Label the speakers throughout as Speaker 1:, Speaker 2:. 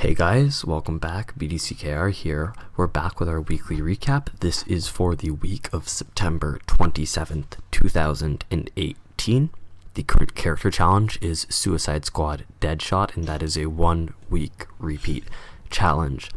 Speaker 1: Hey guys, welcome back. BDCKR here. We're back with our weekly recap. This is for the week of September 27th, 2018. The current character challenge is Suicide Squad Deadshot, and that is a 1 week repeat challenge.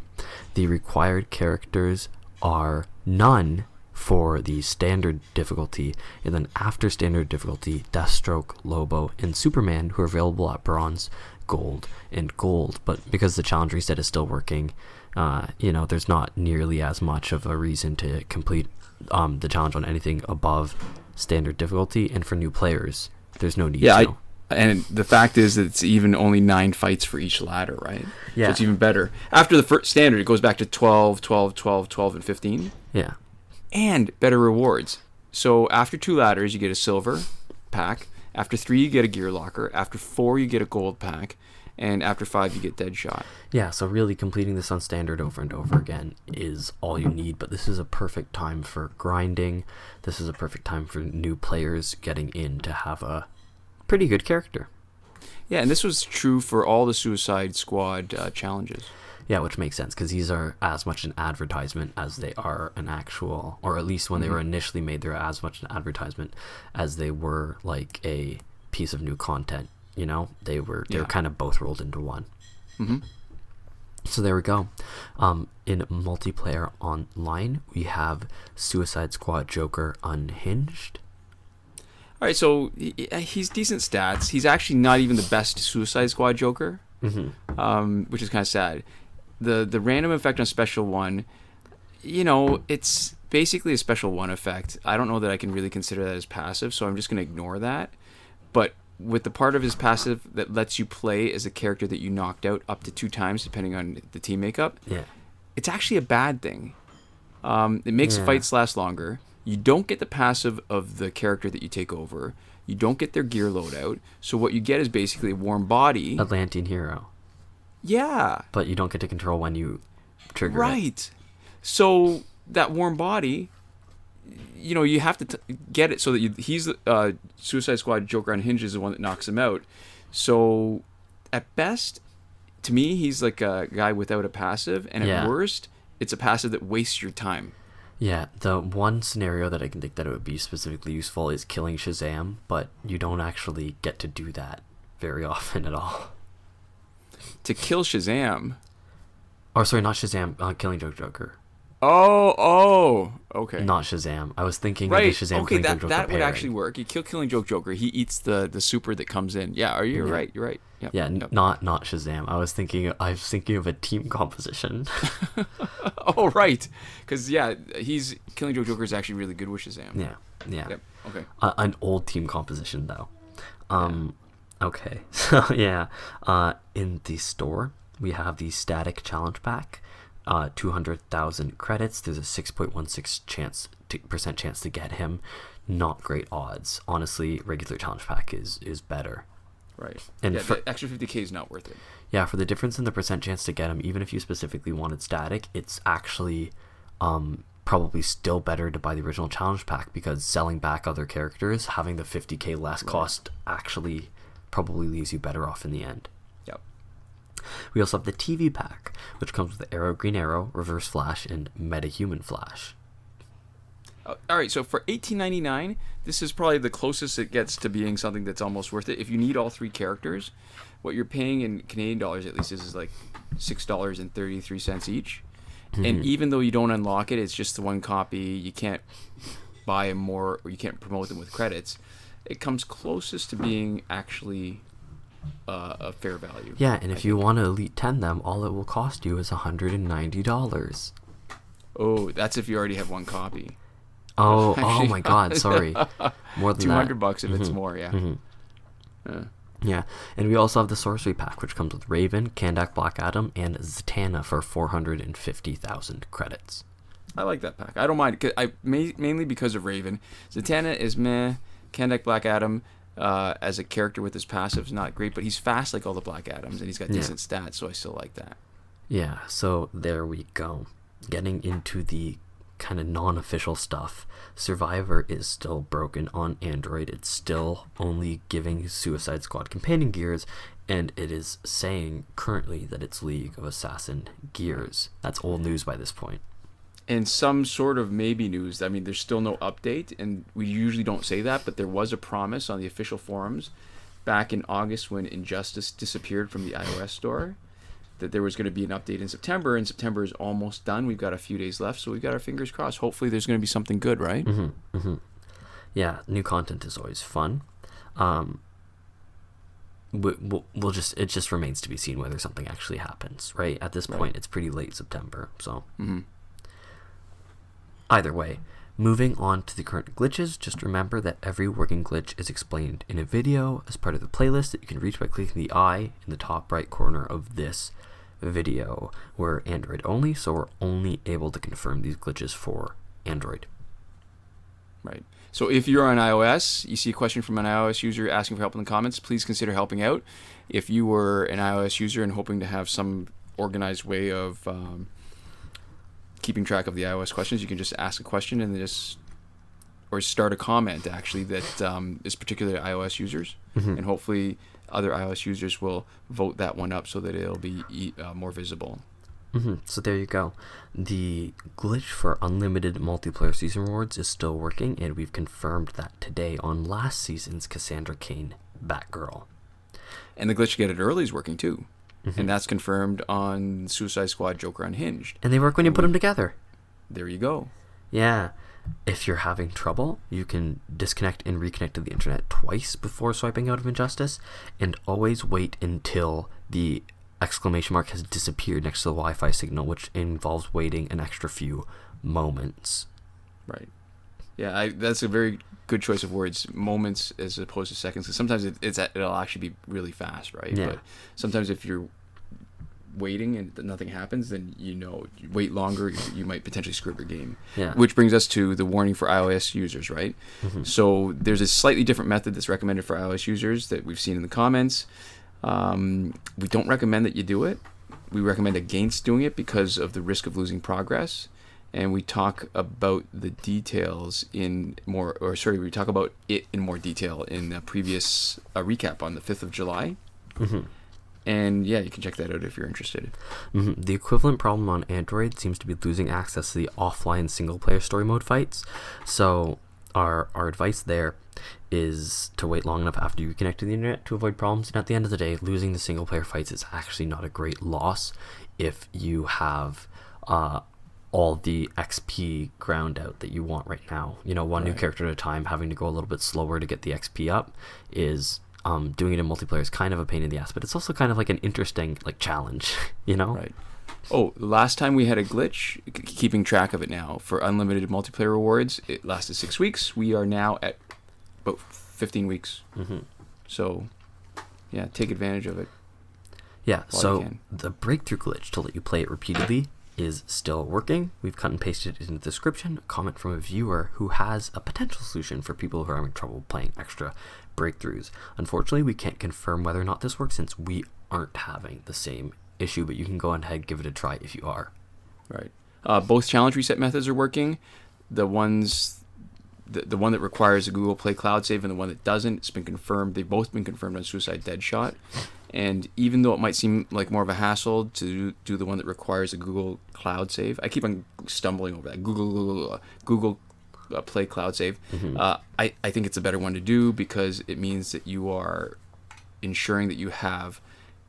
Speaker 1: The required characters are none for the standard difficulty, and then after standard difficulty, Deathstroke, Lobo, and Superman, who are available at bronze, gold, and gold. But because the challenge reset is still working, there's not nearly as much of a reason to complete the challenge on anything above standard difficulty, and for new players, there's no need to.
Speaker 2: And the fact is that it's even only 9 fights for each ladder, right?
Speaker 1: Yeah.
Speaker 2: So it's even better. After the first standard, it goes back to 12, 12, 12, 12, and 15.
Speaker 1: Yeah.
Speaker 2: And better rewards. So after 2 ladders, you get a silver pack. After 3, you get a gear locker. After 4, you get a gold pack. And after 5, you get Deadshot.
Speaker 1: Yeah, so really completing this on standard over and over again is all you need. But this is a perfect time for grinding. This is a perfect time for new players getting in to have a pretty good character.
Speaker 2: Yeah, and this was true for all the Suicide Squad challenges.
Speaker 1: Yeah, which makes sense, because these are as much an advertisement as they are an actual, or at least when they were initially made, they're as much an advertisement as they were like a piece of new content. You know, they were kind of both rolled into one.
Speaker 2: Mm-hmm.
Speaker 1: So there we go. In multiplayer online, we have Suicide Squad Joker Unhinged.
Speaker 2: All right, so he's decent stats. He's actually not even the best Suicide Squad Joker, which is kind of sad. The random effect on Special 1, it's basically a Special 1 effect. I don't know that I can really consider that as passive, so I'm just going to ignore that. But with the part of his passive that lets you play as a character that you knocked out up to 2 times, depending on the team makeup, it's actually a bad thing. It makes fights last longer. You don't get the passive of the character that you take over. You don't get their gear loadout. So what you get is basically a warm body.
Speaker 1: Atlantean hero.
Speaker 2: Yeah.
Speaker 1: But you don't get to control when you trigger it.
Speaker 2: Right. So that warm body, you have to get it so that he's Suicide Squad Joker Unhinged is the one that knocks him out. So at best, to me, he's like a guy without a passive. And at worst, it's a passive that wastes your time.
Speaker 1: Yeah, the one scenario that I can think that it would be specifically useful is killing Shazam, but you don't actually get to do that very often at all.
Speaker 2: To kill Shazam?
Speaker 1: Or sorry, not Shazam, Killing Joker.
Speaker 2: Oh, okay.
Speaker 1: Not Shazam. I was thinking of the Shazam Killing Joker
Speaker 2: that would
Speaker 1: pairing.
Speaker 2: actually work. You kill Killing Joker. He eats the super that comes in. Yeah, you're right. You're right. Yep.
Speaker 1: Yeah, not Shazam. I was thinking of a team composition.
Speaker 2: Oh, right. Because Killing Joker is actually really good with Shazam.
Speaker 1: Yeah.
Speaker 2: Yep. Okay.
Speaker 1: An old team composition though. Okay. So in the store we have the static challenge pack. 200,000 credits. There's a 6.16% chance to get him. Not great odds. Honestly, regular challenge pack is better.
Speaker 2: Right. And the extra 50k is not worth it.
Speaker 1: Yeah, for the difference in the percent chance to get him, even if you specifically wanted static, it's actually probably still better to buy the original challenge pack, because selling back other characters, having the 50k less cost actually probably leaves you better off in the end.
Speaker 2: Yep.
Speaker 1: We also have the TV pack, which comes with Arrow, Green Arrow, Reverse Flash, and Metahuman Flash.
Speaker 2: All right, so for $18.99, this is probably the closest it gets to being something that's almost worth it. If you need all 3 characters, what you're paying in Canadian dollars at least is like $6.33 each. And even though you don't unlock it, it's just the 1 copy. You can't buy them more, or you can't promote them with credits. It comes closest to being actually a fair value.
Speaker 1: Yeah, and if you want to Elite 10 them, all it will cost you is $190.
Speaker 2: Oh, that's if you already have 1 copy.
Speaker 1: Oh my God! Sorry, more than
Speaker 2: $200 if it's more. Yeah.
Speaker 1: Yeah, and we also have the Sorcery Pack, which comes with Raven, Kandak Black Adam, and Zatanna for 450,000 credits.
Speaker 2: I like that pack. I don't mind it, mainly because of Raven. Zatanna is meh. Kandak Black Adam, as a character with his passive, is not great, but he's fast like all the Black Adams, and he's got decent stats, so I still like that.
Speaker 1: Yeah, so there we go. Getting into the kind of non-official stuff, Survivor is still broken on Android. It's still only giving Suicide Squad companion gears and it is saying currently that it's League of Assassin Gears. That's old news by this point.
Speaker 2: And some sort of maybe news. I mean, there's still no update, and we usually don't say that, but there was a promise on the official forums back in August when Injustice disappeared from the iOS store that there was going to be an update in September, and September is almost done. We've got a few days left, so we've got our fingers crossed. Hopefully there's going to be something good, right?
Speaker 1: Yeah, new content is always fun. We'll just, it just remains to be seen whether something actually happens, right? At this point, it's pretty late September, so either way. Moving on to the current glitches, just remember that every working glitch is explained in a video as part of the playlist that you can reach by clicking the eye in the top right corner of this video. We're Android only, so we're only able to confirm these glitches for Android.
Speaker 2: Right. So if you're on iOS, you see a question from an iOS user asking for help in the comments, please consider helping out. If you were an iOS user and hoping to have some organized way of keeping track of the iOS questions, you can just ask a question and or start a comment actually that is particular to iOS users, and hopefully other iOS users will vote that one up so that it'll be more visible.
Speaker 1: So there you go. The glitch for unlimited multiplayer season rewards is still working, and we've confirmed that today on last season's Cassandra Cain Batgirl.
Speaker 2: And the glitch to get it early is working too. And that's confirmed on Suicide Squad Joker Unhinged.
Speaker 1: And they work when you put them together.
Speaker 2: There you go.
Speaker 1: Yeah. If you're having trouble, you can disconnect and reconnect to the internet twice before swiping out of Injustice, and always wait until the exclamation mark has disappeared next to the Wi-Fi signal, which involves waiting an extra few moments.
Speaker 2: Right. Yeah, that's a very good choice of words. Moments as opposed to seconds. Because sometimes it'll actually be really fast, right?
Speaker 1: Yeah.
Speaker 2: But sometimes if you're waiting and nothing happens, then you wait longer, you might potentially screw up your game.
Speaker 1: Yeah.
Speaker 2: Which brings us to the warning for iOS users, right? So there's a slightly different method that's recommended for iOS users that we've seen in the comments. We don't recommend that you do it. We recommend against doing it because of the risk of losing progress. And we talk about the details we talk about it in more detail in the previous recap on the 5th of July. And yeah, you can check that out if you're interested.
Speaker 1: The equivalent problem on Android seems to be losing access to the offline single-player story mode fights. So our advice there is to wait long enough after you connect to the internet to avoid problems. And at the end of the day, losing the single-player fights is actually not a great loss if you have all the XP ground out that you want right now. One new character at a time, having to go a little bit slower to get the XP up is doing it in multiplayer is kind of a pain in the ass, but it's also kind of like an interesting challenge,
Speaker 2: Right. Oh, last time we had a glitch, keeping track of it now, for unlimited multiplayer rewards, it lasted 6 weeks. We are now at about 15 weeks. So, yeah, take advantage of it.
Speaker 1: Yeah, so the breakthrough glitch to let you play it repeatedly is still working. We've cut and pasted it in the description, a comment from a viewer who has a potential solution for people who are having trouble playing extra breakthroughs. Unfortunately, we can't confirm whether or not this works since we aren't having the same issue, but you can go ahead and give it a try if you are.
Speaker 2: Right. Both challenge reset methods are working. The one that requires a Google Play Cloud save and the one that doesn't, it's been confirmed. They've both been confirmed on Suicide Deadshot. And even though it might seem like more of a hassle to do the one that requires a Google Cloud save, I keep on stumbling over that. Google Play Cloud save. I think it's a better one to do because it means that you are ensuring that you have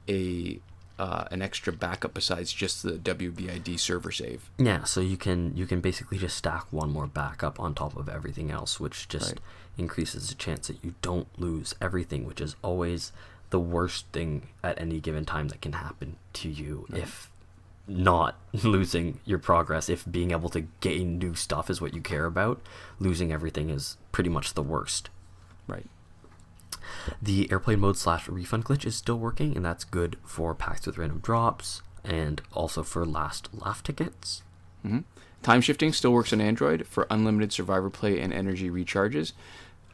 Speaker 2: an extra backup besides just the WBID server save.
Speaker 1: Yeah, so you can basically just stack one more backup on top of everything else, which just increases the chance that you don't lose everything, which is always the worst thing at any given time that can happen to you. If not losing your progress, if being able to gain new stuff is what you care about, losing everything is pretty much the worst.
Speaker 2: Right.
Speaker 1: The airplane mode / refund glitch is still working, and that's good for packs with random drops and also for last laugh tickets.
Speaker 2: Time shifting still works on Android for unlimited survivor play and energy recharges.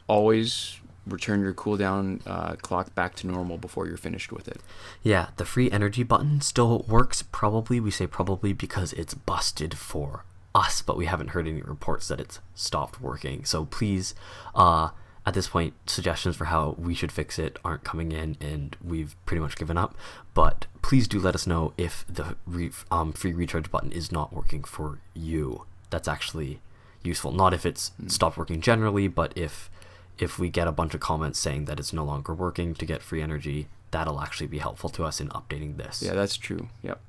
Speaker 2: Always return your cooldown clock back to normal before you're finished with it.
Speaker 1: Yeah, the free energy button still works. We say probably because it's busted for us, but we haven't heard any reports that it's stopped working. So please at this point, suggestions for how we should fix it aren't coming in, and we've pretty much given up. But please do let us know if the free recharge button is not working for you. That's actually useful. Not if it's stopped working generally, but if we get a bunch of comments saying that it's no longer working to get free energy, that'll actually be helpful to us in updating this.
Speaker 2: Yeah, that's true. Yep.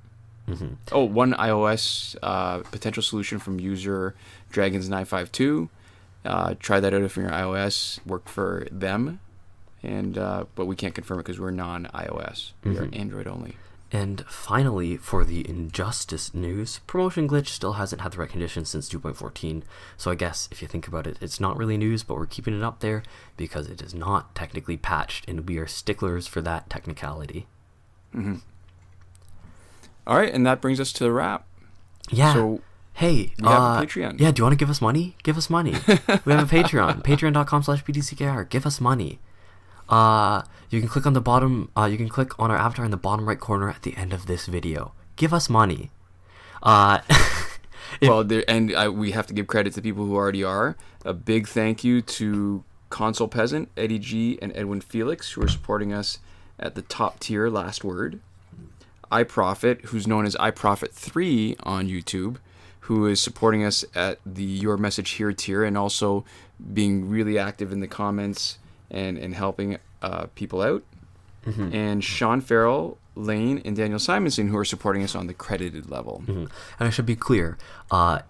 Speaker 1: Mm-hmm.
Speaker 2: Oh, one iOS potential solution from user Dragons952. Try that out if you're iOS. Worked for them, and but we can't confirm it because we're non-iOS. We are Android only.
Speaker 1: And finally, for the Injustice news, promotion glitch still hasn't had the right conditions since 2.14. So I guess if you think about it, it's not really news, but we're keeping it up there because it is not technically patched, and we are sticklers for that technicality.
Speaker 2: Mm-hmm. All right, and that brings us to the wrap.
Speaker 1: Yeah.
Speaker 2: So
Speaker 1: hey,
Speaker 2: we have a Patreon.
Speaker 1: Yeah, do you want to give us money? Give us money. We have a Patreon, patreon.com/bdckr. Give us money. You can click on the bottom. You can click on our avatar in the bottom right corner at the end of this video. Give us money.
Speaker 2: We have to give credit to people who already are. A big thank you to Console Peasant, Eddie G, and Edwin Felix, who are supporting us at the top tier. Last word. iProfit, who's known as iProfit3 on YouTube, who is supporting us at the Your Message Here tier, and also being really active in the comments and helping people out. Mm-hmm. And Sean Farrell, Lane, and Daniel Simonson, who are supporting us on the credited level.
Speaker 1: Mm-hmm. And I should be clear,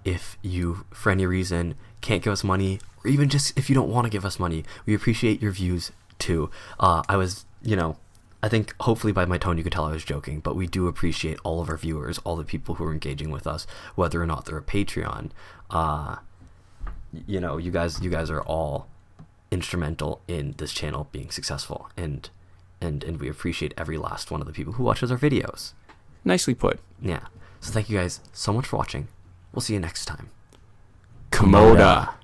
Speaker 1: if you, for any reason, can't give us money, or even just if you don't want to give us money, we appreciate your views too. I think hopefully by my tone you could tell I was joking, but we do appreciate all of our viewers, all the people who are engaging with us, whether or not they're a Patreon. You guys are all instrumental in this channel being successful, and we appreciate every last one of the people who watches our videos.
Speaker 2: Nicely put.
Speaker 1: Yeah. So thank you guys so much for watching. We'll see you next time.
Speaker 2: Komoda.